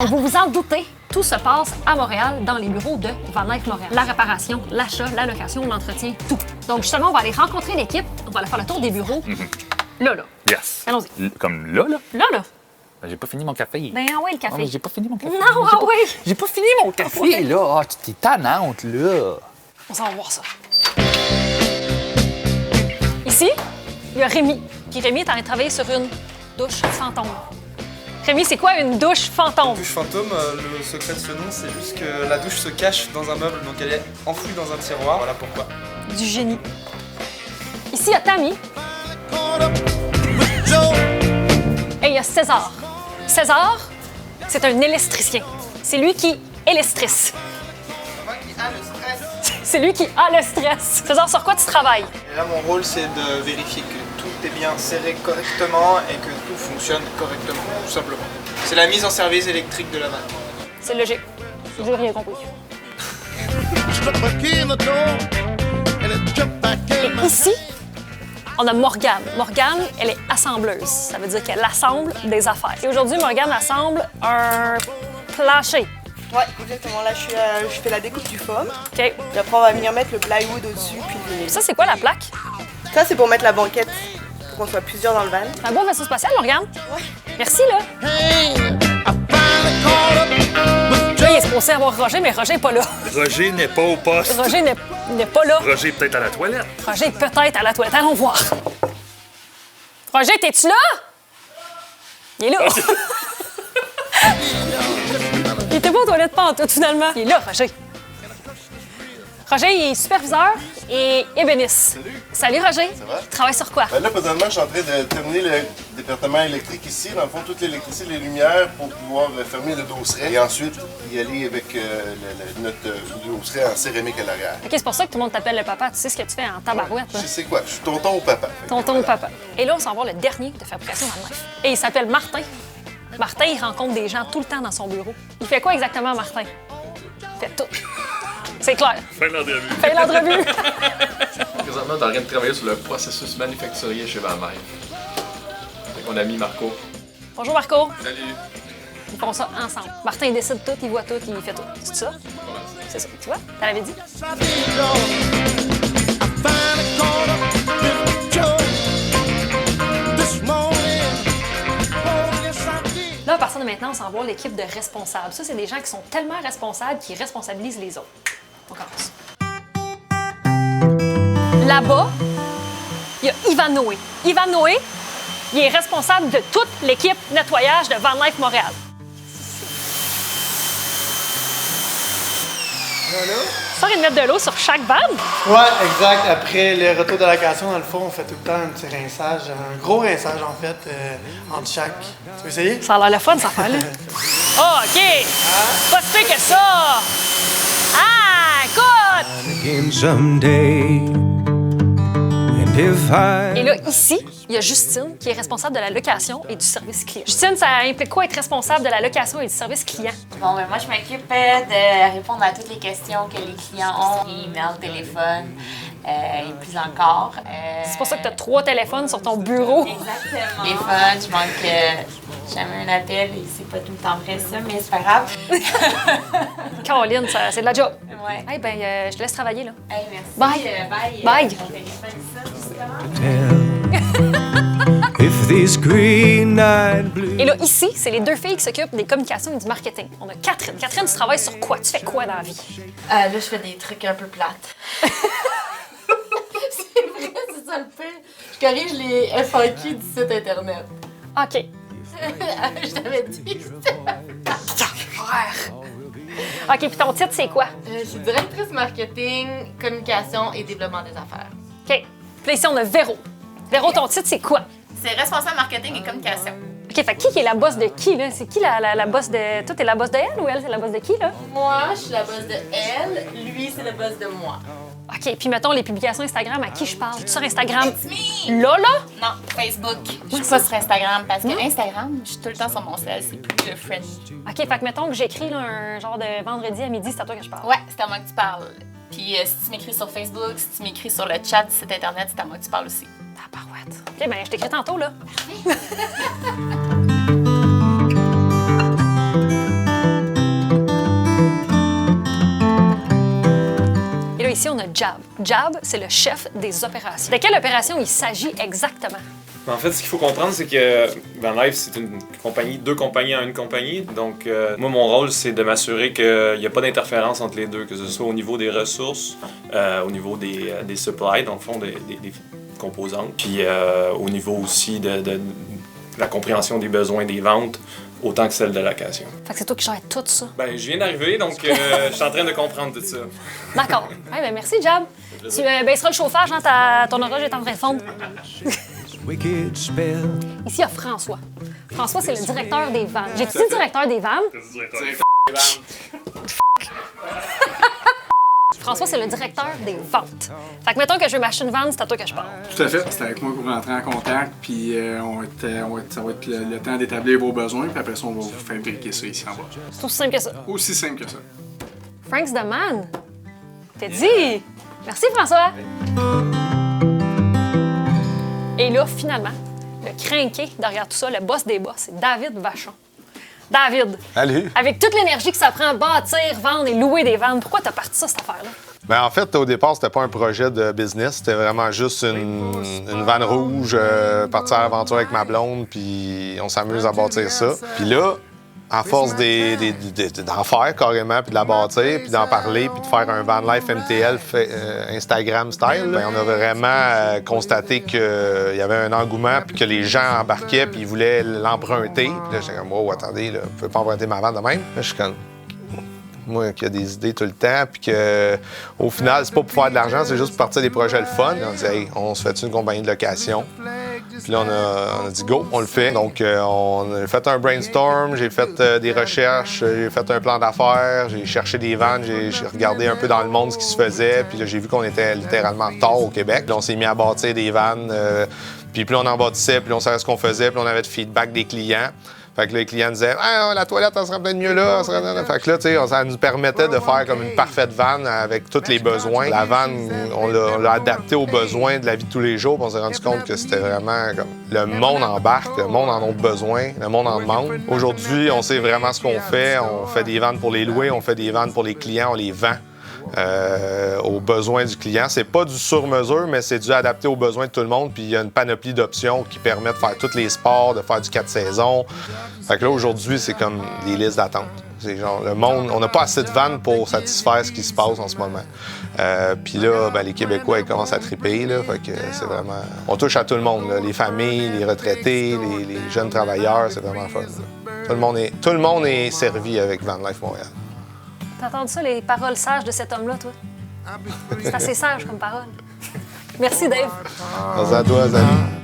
Vous vous en doutez, tout se passe à Montréal, dans les bureaux de Van Life Montréal. La réparation, l'achat, la location, l'entretien, tout. Donc justement, on va aller rencontrer l'équipe, on va aller faire le tour des bureaux. Là. Yes. Allons-y. Comme là? Là. Ben, j'ai pas fini mon café. Ben ah ouais, le café. Ah, mais j'ai pas fini mon café. Non, ah oui. J'ai pas fini mon café, là. Ah, tu t'es tannante, là. On s'en va voir ça. Ici, il y a Rémi. Puis Rémi est en train de travailler sur une douche fantôme. Rémi, c'est quoi une douche fantôme? Douche fantôme, le secret de ce nom, c'est juste que la douche se cache dans un meuble, donc elle est enfouie dans un tiroir. Voilà pourquoi. Du génie. Ici, il y a Tammy. Et il y a César. César, c'est un électricien. C'est lui qui électrice. C'est lui qui a le stress. César, sur quoi tu travailles? Et là, mon rôle, c'est de vérifier que tout est bien serré correctement et que tout fonctionne correctement, tout simplement. C'est la mise en service électrique de la vanne. C'est logique. J'ai rien compris. Et ici, on a Morgane. Morgane, elle est assembleuse. Ça veut dire qu'elle assemble des affaires. Et aujourd'hui, Morgane assemble un plancher. Ouais, exactement. Là, je fais la découpe du foam. OK. Puis après, on va venir mettre le plywood au-dessus. Puis Ça, c'est quoi la plaque? ça, c'est pour mettre la banquette, pour qu'on soit plusieurs dans le van. Un beau vaisseau spatial, Morgane? Ouais. Merci, là. Là, il est supposé avoir Roger, mais Roger n'est pas là. Roger n'est pas au poste. Roger n'est pas là. Roger est peut-être à la toilette. Roger est peut-être à la toilette. Allons voir. Roger, t'es-tu là? Il est là. Il était pas aux toilettes pantoute, finalement. Il est là, Roger. Roger, il est superviseur et ébéniste. Salut, Roger. Ça va? Tu travailles sur quoi? Ben là, présentement, je suis en train de terminer le département électrique ici. Dans le fond, toute l'électricité, les lumières pour pouvoir fermer le dosseret et ensuite y aller avec notre dosseret en céramique à l'arrière. OK, c'est pour ça que tout le monde t'appelle le papa. Tu sais ce que tu fais en tabarouette, là. Je sais quoi, je suis tonton au papa. Tonton ou papa. Et là, on s'en va voir le dernier de fabrication Van Life. Et il s'appelle Martin. Martin, il rencontre des gens tout le temps dans son bureau. Il fait quoi exactement, Martin? Il fait tout. C'est clair. Fin de l'entrevue. Fais l'entrevue. Présentement, on est en train de travailler sur le processus manufacturier chez Van Life. Avec mon ami Marco. Bonjour, Marco. Salut! Ils font ça ensemble. Martin, il décide tout, il voit tout, il fait tout. C'est ça? C'est ça. Tu vois? Tu l'avais dit? Là, à partir de maintenant, on s'en va voir l'équipe de responsables. Ça, c'est des gens qui sont tellement responsables qu'ils responsabilisent les autres. On commence. Là-bas, il y a Yvan Noé. Yvan Noé, il est responsable de toute l'équipe nettoyage de Van Life Montréal. Ça, il met de l'eau sur chaque vanne. Ouais, exact. Après le retour de la location, dans le fond, on fait tout le temps un petit rinçage, un gros rinçage en fait, entre chaque. Tu veux essayer? Ça a l'air le fun, cette affaire-là. Oh, OK! Pas si pire que ça! Ah, écoute! Et là, ici, il y a Justine, qui est responsable de la location et du service client. Justine, ça implique quoi être responsable de la location et du service client? Bon, ben moi, je m'occupe de répondre à toutes les questions que les clients ont, email, téléphone et plus encore. C'est pour ça que tu as 3 téléphones sur ton bureau. Exactement. Téléphone, je manque jamais un appel et c'est pas tout le temps vrai ça, mais c'est pas grave. Caroline, c'est de la job. Ouais. Eh ben, je te laisse travailler, là. Hey, merci. Bye. Bye. Bye. Mon téléphone, ça, justement. Et là, ici, c'est les 2 filles qui s'occupent des communications et du marketing. On a Catherine. Catherine, tu travailles sur quoi? Tu fais quoi dans la vie? Là, je fais des trucs un peu plates. C'est vrai, c'est ça le pire. Je corrige les FAQ du site Internet. OK. Je t'avais dit. OK, puis ton titre, c'est quoi? Je suis directrice marketing, communication et développement des affaires. OK. Puis là, ici, on a Véro. Véro, ton titre, c'est quoi? C'est responsable marketing et communication. OK, fait qui est la boss de qui, là? C'est qui la boss de... Toi, t'es la boss de elle ou elle, c'est la boss de qui, là? Moi, je suis la boss de elle. Lui, c'est le boss de moi. OK, puis mettons les publications Instagram, à qui je parle? Sur Instagram? It's me! Là? Non, Facebook. Je suis pas sur Instagram parce que Instagram, je suis tout le temps sur mon cell, c'est plus friendly. OK, fait que mettons que j'écris là, un genre de vendredi à midi, c'est à toi que je parle. Ouais, c'est à moi que tu parles. Puis si tu m'écris sur Facebook, si tu m'écris sur le chat du site Internet, c'est à moi que tu parles aussi. Tabarouette. OK, ben je t'écris tantôt, là. ici, on a Jab. Jab, c'est le chef des opérations. De quelle opération il s'agit exactement? En fait, ce qu'il faut comprendre, c'est que Van Life, c'est une compagnie, 2 compagnies en une compagnie. Donc, moi, mon rôle, c'est de m'assurer qu'il n'y a pas d'interférence entre les deux, que ce soit au niveau des ressources, au niveau des supplies, dans le fond, des composantes, puis au niveau aussi de la compréhension des besoins des ventes, autant que celle de la location. Fait que c'est toi qui gères tout ça. Ben, je viens d'arriver, donc je suis en train de comprendre tout ça. D'accord. Ouais, ben merci, Jab. Tu baisseras le chauffage, hein, ton horloge est en train de fondre. Ici, il y a François. François, c'est le directeur des ventes. J'ai-tu dit directeur des ventes? François, c'est le directeur des ventes. Fait que mettons que je veux m'acheter une vanne, c'est à toi que je parle. Tout à fait. C'est avec moi que vous rentrez en contact, puis ça va être le temps d'établir vos besoins, puis après ça, on va vous fabriquer ça ici en bas. C'est aussi simple que ça. Aussi simple que ça. Frank's the man. T'as dit? Merci, François. Et là, finalement, le crinqué derrière tout ça, le boss des boss, c'est David Vachon. David, Salut. avec toute l'énergie que ça prend à bâtir, vendre et louer des vannes, pourquoi t'as parti ça, cette affaire-là? Ben, en fait, au départ, c'était pas un projet de business. C'était vraiment juste une vanne rouge, partir à l'aventure avec ma blonde, puis on s'amuse à bâtir ça. Puis là, à force d'en faire carrément, puis de la bâtir, puis d'en parler, puis de faire un van life MTL Instagram style, ben, on a vraiment constaté qu'il y avait un engouement, puis que les gens embarquaient, puis ils voulaient l'emprunter. Puis là, j'étais comme, wow, attendez, là, vous pouvez pas emprunter ma vanne de même. Là, je suis comme, moi qui a des idées tout le temps, puis qu'au final, c'est pas pour faire de l'argent, c'est juste pour partir des projets le fun. On dit, hey, on se fait une compagnie de location. Puis là, on a dit go, on le fait. Donc, on a fait un brainstorm, j'ai fait des recherches, j'ai fait un plan d'affaires, j'ai cherché des vannes, j'ai regardé un peu dans le monde ce qui se faisait. Puis là, j'ai vu qu'on était littéralement en retard au Québec. Puis là, on s'est mis à bâtir des vannes. Puis plus on en bâtissait, plus on savait ce qu'on faisait, puis on avait de feedback des clients. Fait que là, les clients disaient « Ah, la toilette, elle serait peut-être mieux là. » Fait que là, tu sais, ça nous permettait de faire comme une parfaite vanne avec tous les besoins. La vanne, on l'a adaptée aux besoins de la vie de tous les jours. Puis on s'est rendu compte que c'était vraiment comme le monde embarque, le monde en a besoin, le monde en demande. Aujourd'hui, on sait vraiment ce qu'on fait. On fait des vannes pour les louer, on fait des vannes pour les clients, on les vend. Aux besoins du client. C'est pas du sur-mesure, mais c'est du adapté aux besoins de tout le monde. Puis il y a une panoplie d'options qui permet de faire tous les sports, de faire du 4 saisons. Fait que là, aujourd'hui, c'est comme des listes d'attente. C'est genre le monde, on n'a pas assez de vannes pour satisfaire ce qui se passe en ce moment. Puis là, ben, les Québécois, ils commencent à triper. Là, fait que c'est vraiment... On touche à tout le monde, là, les familles, les retraités, les jeunes travailleurs. C'est vraiment fun. Tout le monde est servi avec Van Life Montréal. T'as entendu ça, les paroles sages de cet homme-là, toi? C'est assez sage comme parole. Merci, Dave. Merci à toi, Zane.